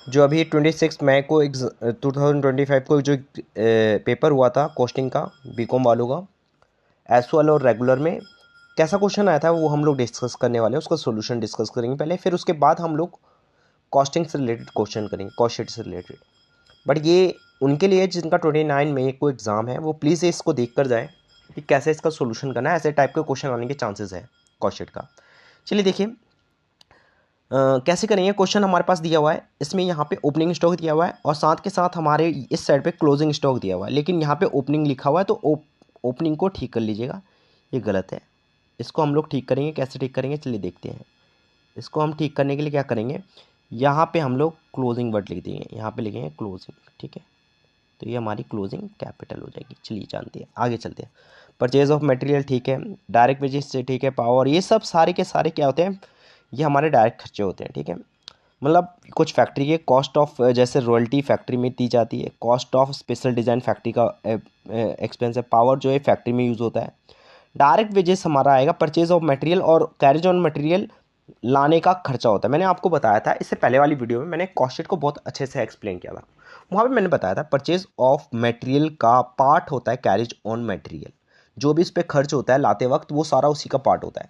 जो अभी 26 मई को 2025 को जो पेपर हुआ था कॉस्टिंग का बीकॉम वालों का एसवाल और रेगुलर में कैसा क्वेश्चन आया था वो हम लोग डिस्कस करने वाले हैं। उसका सॉल्यूशन डिस्कस करेंगे पहले, फिर उसके बाद हम लोग कॉस्टिंग से रिलेटेड क्वेश्चन करेंगे, कॉस्ट शीट से रिलेटेड। बट ये उनके लिए जिनका 29 मई को एग्ज़ाम है वो प्लीज़ इसको देख कर जाए कि कैसे इसका सोल्यूशन करना है। ऐसे टाइप के क्वेश्चन आने के चांसेस है कॉस्ट शीट का। चलिए देखिए कैसे करेंगे। क्वेश्चन हमारे पास दिया हुआ है, इसमें यहाँ पे ओपनिंग स्टॉक दिया हुआ है और साथ के साथ हमारे इस साइड पे क्लोजिंग स्टॉक दिया हुआ है, लेकिन यहाँ पे ओपनिंग लिखा हुआ है तो ओपनिंग को ठीक कर लीजिएगा, ये गलत है। इसको हम लोग ठीक करेंगे, कैसे ठीक करेंगे चलिए देखते हैं। इसको हम ठीक करने के लिए क्या करेंगे, यहाँ पे हम लोग क्लोजिंग वर्ड लिख देंगे, यहाँ पे लिखेंगे क्लोजिंग, ठीक है। तो ये हमारी क्लोजिंग कैपिटल हो जाएगी। चलिए जानते हैं, आगे चलते हैं। परचेज ऑफ मटेरियल ठीक है, डायरेक्ट वेजेस से ठीक है, पावर, ये सब सारे के सारे क्या होते हैं, ये हमारे डायरेक्ट खर्चे होते हैं, ठीक है। मतलब कुछ फैक्ट्री के कॉस्ट ऑफ, जैसे रॉयल्टी फैक्ट्री में दी जाती है, cost of special design factory का एक्सपेंस है, पावर जो है फैक्ट्री में यूज़ होता है। डायरेक्ट वेजेस हमारा आएगा परचेज ऑफ मटेरियल और कैरेज ऑन मटेरियल लाने का खर्चा होता है। मैंने आपको बताया था इससे पहले वाली वीडियो में, मैंने कॉस्ट शीट को बहुत अच्छे से एक्सप्लेन किया था। वहाँ पे मैंने बताया था परचेज ऑफ मटेरियल का पार्ट होता है कैरेज ऑन मटेरियल, जो भी इस पर खर्च होता है लाते वक्त वो सारा उसी का पार्ट होता है।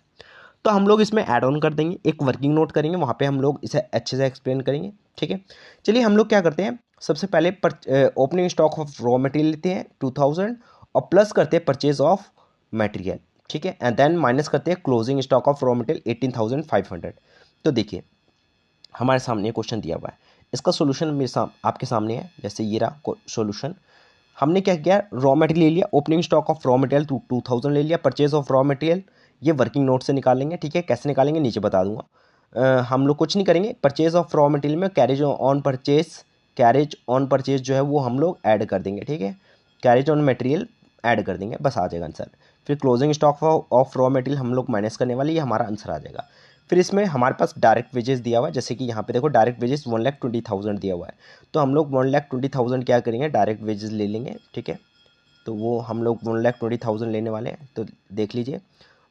तो हम लोग इसमें ऐड ऑन कर देंगे, एक वर्किंग नोट करेंगे, वहाँ पे हम लोग इसे अच्छे से एक्सप्लेन करेंगे, ठीक है। चलिए हम लोग क्या करते हैं, सबसे पहले opening stock of raw material लेते हैं 2000 और प्लस करते हैं परचेज ऑफ मटेरियल, ठीक है, एंड देन माइनस करते हैं closing stock of raw material 18,500। तो देखिए हमारे सामने क्वेश्चन दिया हुआ है, इसका सोल्यूशन मेरे आपके सामने है। जैसे ये रहा सोल्यूशन, हमने क्या किया, रॉ मटेरियल ले लिया, opening stock of raw material 2000 ले लिया, परचेज ऑफ रॉ मटेरियल ये वर्किंग नोट से निकालेंगे, ठीक है। कैसे निकालेंगे नीचे बता दूंगा। हम लोग कुछ नहीं करेंगे, परचेज ऑफ रॉ मटेरियल में कैरेज ऑन परचेज जो है वो हम लोग ऐड कर देंगे, ठीक है। कैरेज ऑन मटेरियल ऐड कर देंगे, बस आ जाएगा आंसर। फिर closing stock of raw material हम लोग माइनस करने वाले, ये हमारा आंसर आ जाएगा। फिर इसमें हमारे पास डायरेक्ट वेजेस दिया हुआ है, जैसे कि यहाँ पे देखो डायरेक्ट वेजेस 1,20,000 दिया हुआ है, तो हम लोग 1,20,000 क्या करेंगे, डायरेक्ट वेजेस ले लेंगे, ठीक है। तो वो हम लोग 1,20,000 लेने वाले हैं, तो देख लीजिए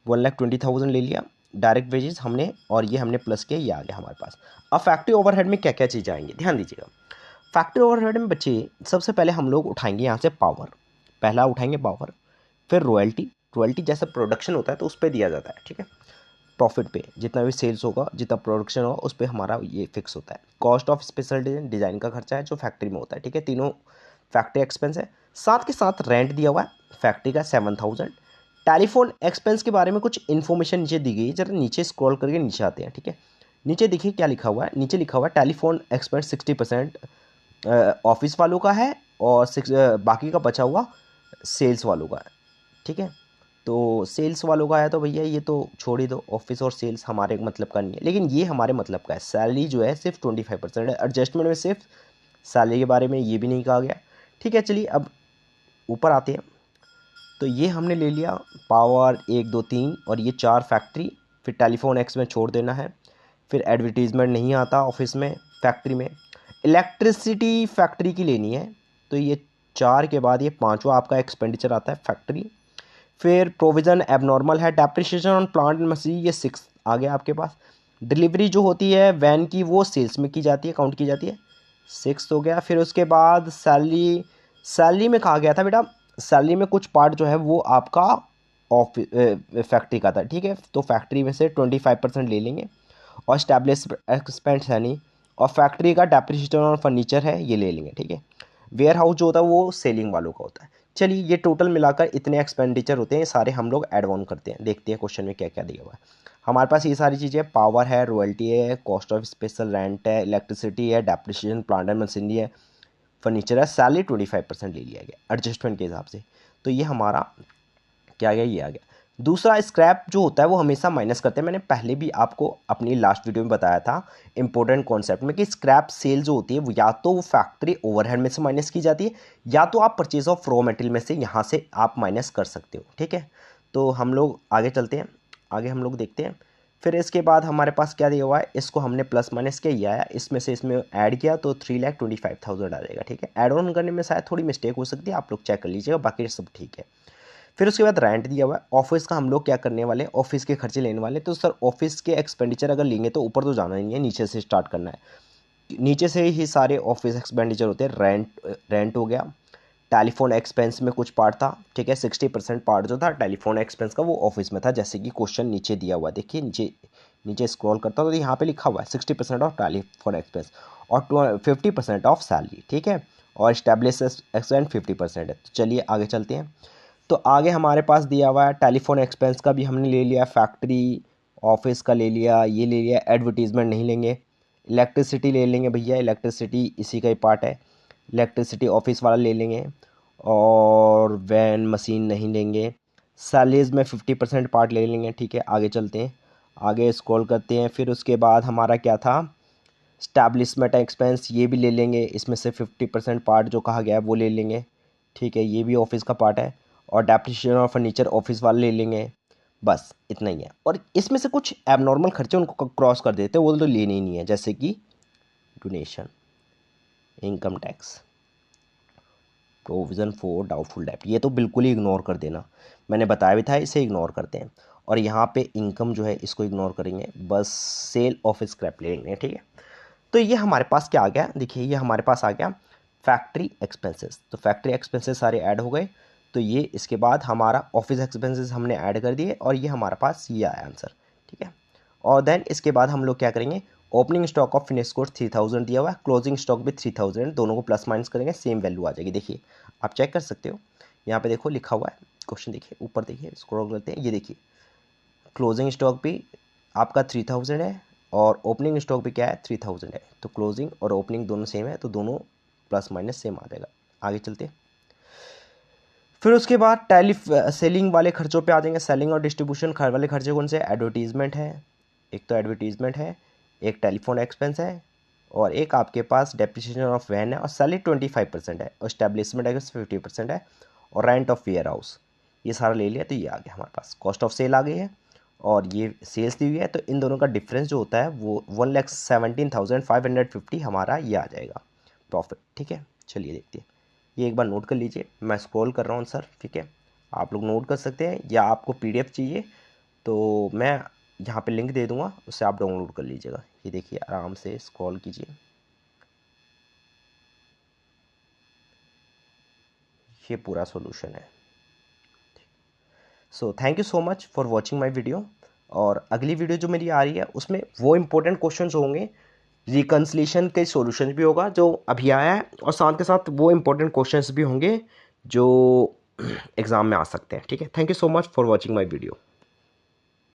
1,20,000 ले लिया डायरेक्ट वेजेस हमने, और ये हमने प्लस किया, ये आ गया हमारे पास। अब फैक्ट्री ओवरहेड में क्या क्या चीज़ें आएंगी ध्यान दीजिएगा। फैक्ट्री ओवरहेड में बच्चे सबसे पहले हम लोग उठाएंगे यहाँ से पावर, पहला उठाएंगे पावर, फिर रॉयल्टी, रॉयल्टी जैसा प्रोडक्शन होता है तो उस पर दिया जाता है, ठीक है। प्रॉफिट पे जितना भी सेल्स होगा, जितना प्रोडक्शन होगा उस पर हमारा ये फिक्स होता है। कॉस्ट ऑफ स्पेशल डिज़ाइन का खर्चा है जो फैक्ट्री में होता है, ठीक है। तीनों फैक्ट्री एक्सपेंस है। साथ के साथ रेंट दिया हुआ है फैक्ट्री का 7,000। टेलीफोन एक्सपेंस के बारे में कुछ इन्फॉर्मेशन नीचे दी गई है, जरा नीचे स्क्रॉल करके नीचे आते हैं, ठीक है। नीचे देखिए क्या लिखा हुआ है, नीचे लिखा हुआ है टेलीफोन एक्सपेंस 60% ऑफिस वालों का है और बाकी का बचा हुआ सेल्स वालों का है, ठीक है। तो सेल्स वालों का है तो भैया ये तो छोड़ ही दो, ऑफिस और सेल्स हमारे मतलब का नहीं है, लेकिन ये हमारे मतलब का है। सैलरी जो है सिर्फ 25% है, एडजस्टमेंट में सिर्फ सैलरी के बारे में ये भी नहीं कहा गया, ठीक है। चलिए अब ऊपर आते हैं, तो ये हमने ले लिया पावर 1 2 3 और ये 4 फैक्ट्री, फिर टेलीफोन एक्स में छोड़ देना है, फिर एडवर्टीज़मेंट नहीं आता ऑफिस में फैक्ट्री में। इलेक्ट्रिसिटी फैक्ट्री की लेनी है, तो ये 4 के बाद ये पाँचवा आपका एक्सपेंडिचर आता है फैक्ट्री। फिर प्रोविज़न एबनॉर्मल है, depreciation on plant and machine ये 6 आ गया आपके पास। डिलीवरी जो होती है वैन की वो सेल्स में की जाती है, काउंट की जाती है, 6 हो गया। फिर उसके बाद सैलरी, सैलरी में कहा गया था बेटा, सैलरी में कुछ पार्ट जो है वो आपका ऑफिस फैक्ट्री का था, ठीक है। तो फैक्ट्री में से 25% ले लेंगे और स्टैब्लिश एक्सपेंस है नहीं, और फैक्ट्री का डेप्रिसिएशन और फर्नीचर है ये ले लेंगे, ठीक है। वेयर हाउस जो होता है वो सेलिंग वालों का होता है। चलिए ये टोटल मिलाकर इतने एक्सपेंडिचर होते हैं, सारे हम लोग एड ऑन करते हैं, देखते हैं क्वेश्चन में क्या क्या दिया हुआ है। हमारे पास ये सारी चीज़ें, पावर है, रॉयल्टी है, कॉस्ट ऑफ स्पेशल रेंट है, इलेक्ट्रिसिटी है, डेप्रिसिएशन प्लांट एंड मशीनरी है, फर्नीचर है, सैलरी 25% ले लिया गया एडजस्टमेंट के हिसाब से। तो ये हमारा क्या आ गया, ये आ गया। दूसरा स्क्रैप जो होता है वो हमेशा माइनस करते हैं, मैंने पहले भी आपको अपनी लास्ट वीडियो में बताया था इंपॉर्टेंट कॉन्सेप्ट में कि स्क्रैप सेल जो होती है वो या तो वो फैक्ट्री ओवरहेड में से माइनस की जाती है, या तो आप परचेज ऑफ रॉ मटेरियल में से यहाँ से आप माइनस कर सकते हो, ठीक है। तो हम लोग आगे चलते हैं, आगे हम लोग देखते हैं। फिर इसके बाद हमारे पास क्या दिया हुआ है, इसको हमने प्लस माइनस किया, ये आया, इसमें से इसमें ऐड किया तो 3,25,000 आ जाएगा, ठीक है। ऐड ऑन करने में शायद थोड़ी मिस्टेक हो सकती है, आप लोग चेक कर लीजिएगा, बाकी सब ठीक है। फिर उसके बाद रेंट दिया हुआ है, ऑफिस का हम लोग क्या करने वाले, ऑफिस के खर्चे लेने वाले। तो सर ऑफिस के एक्सपेंडिचर अगर लेंगे तो ऊपर तो जाना नहीं है, नीचे से स्टार्ट करना है। नीचे से ही सारे ऑफिस एक्सपेंडिचर होते हैं। रेंट हो गया, टेलीफोन एक्सपेंस में कुछ पार्ट था, ठीक है, 60% पार्ट जो था टेलीफोन एक्सपेंस का वो ऑफिस में था, जैसे कि क्वेश्चन नीचे दिया हुआ, देखिए नीचे नीचे स्क्रॉल करता हूँ तो यहाँ पे लिखा हुआ है 60% ऑफ टेलीफोन एक्सपेंस और 50% ऑफ सैलरी, ठीक है, और स्टैब्लिश एक्सपेंस 50% है। तो चलिए आगे चलते हैं। तो आगे हमारे पास दिया हुआ है टेलीफोन एक्सपेंस का भी हमने ले लिया, फैक्ट्री ऑफिस का ले लिया, ये ले लिया, एडवर्टीजमेंट नहीं लेंगे। इलेक्ट्रिसिटी ले लेंगे भैया, इलेक्ट्रिसिटी इसी का ही पार्ट है, इलेक्ट्रिसिटी ऑफिस वाला ले लेंगे। और वैन मशीन नहीं लेंगे। सैलरीज में 50% पार्ट ले लेंगे, ठीक है। आगे चलते हैं, आगे स्क्रॉल करते हैं। फिर उसके बाद हमारा क्या था, स्टैब्लिशमेंट एक्सपेंस, ये भी ले लेंगे, इसमें से 50% पार्ट जो कहा गया है वो ले लेंगे, ठीक है, ये भी ऑफिस का पार्ट है। और डेप्रिसिएशन और फर्नीचर ऑफिस वाले ले लेंगे, बस इतना ही है। और इसमें से कुछ एबनॉर्मल खर्चे उनको क्रॉस कर देते हैं, वो तो लेने ही नहीं है, जैसे कि donation, income tax, provision for doubtful डेब्ट, ये तो बिल्कुल ही इग्नोर कर देना, मैंने बताया भी था इसे इग्नोर करते हैं। और यहाँ पे इनकम जो है इसको इग्नोर करेंगे, बस सेल ऑफ स्क्रैप ले लेंगे, ठीक है। तो ये हमारे पास क्या आ गया, देखिए ये हमारे पास आ गया फैक्ट्री एक्सपेंसेस। तो फैक्ट्री एक्सपेंसेस सारे ऐड हो गए। तो ये इसके बाद हमारा ऑफिस एक्सपेंसेस हमने ऐड कर दिए और ये हमारे पास ये आया आंसर, ठीक है। और देन इसके बाद हम लोग क्या करेंगे, opening stock of finish goods 3000 दिया हुआ है, क्लोजिंग स्टॉक भी 3000, दोनों को प्लस माइनस करेंगे, सेम वैल्यू आ जाएगी। देखिए आप चेक कर सकते हो, यहाँ पे देखो लिखा हुआ है क्वेश्चन, देखिए ऊपर देखिए स्क्रॉल करते हैं, ये देखिए क्लोजिंग स्टॉक भी आपका 3000 है और ओपनिंग स्टॉक भी क्या है 3000 है। तो क्लोजिंग और ओपनिंग दोनों सेम है, तो दोनों प्लस माइनस सेम आ जाएगा। आगे चलते हैं। फिर उसके बाद सेलिंग वाले खर्चों पे आ जाएंगे। सेलिंग और डिस्ट्रीब्यूशन वाले खर्चे कौन से, एडवर्टीजमेंट है, एक तो एडवर्टीजमेंट है, एक टेलीफोन एक्सपेंस है, और एक आपके पास डेप्रिसिएशन ऑफ वैन है, और सैलरी 25% है, और स्टैब्लिशमेंट एक्सपेंस 50% है, और रेंट ऑफ वेयर हाउस, ये सारा ले लिया। तो ये आ गया हमारे पास, कॉस्ट ऑफ सेल आ गई है और ये सेल्स दी हुई है। तो इन दोनों का डिफरेंस जो होता है वो 1,17,550 हमारा ये आ जाएगा प्रॉफिट, ठीक है। चलिए देखते हैं, ये एक बार नोट कर लीजिए, मैं स्क्रॉल कर रहा हूँ सर, ठीक है, आप लोग नोट कर सकते हैं, या आपको पीडीएफ चाहिए तो मैं यहाँ पे लिंक दे दूँगा, उससे आप डाउनलोड कर लीजिएगा। ये देखिए आराम से स्क्रॉल कीजिए, ये पूरा सॉल्यूशन है। So thank you so much for watching my video. और अगली वीडियो जो मेरी आ रही है उसमें वो इंपॉर्टेंट क्वेश्चन होंगे, रिकन्सलेशन के सॉल्यूशन भी होगा जो अभी आया है, और साथ के साथ वो इंपॉर्टेंट क्वेश्चंस भी होंगे जो एग्ज़ाम में आ सकते हैं, ठीक है। Thank you so much for watching my video.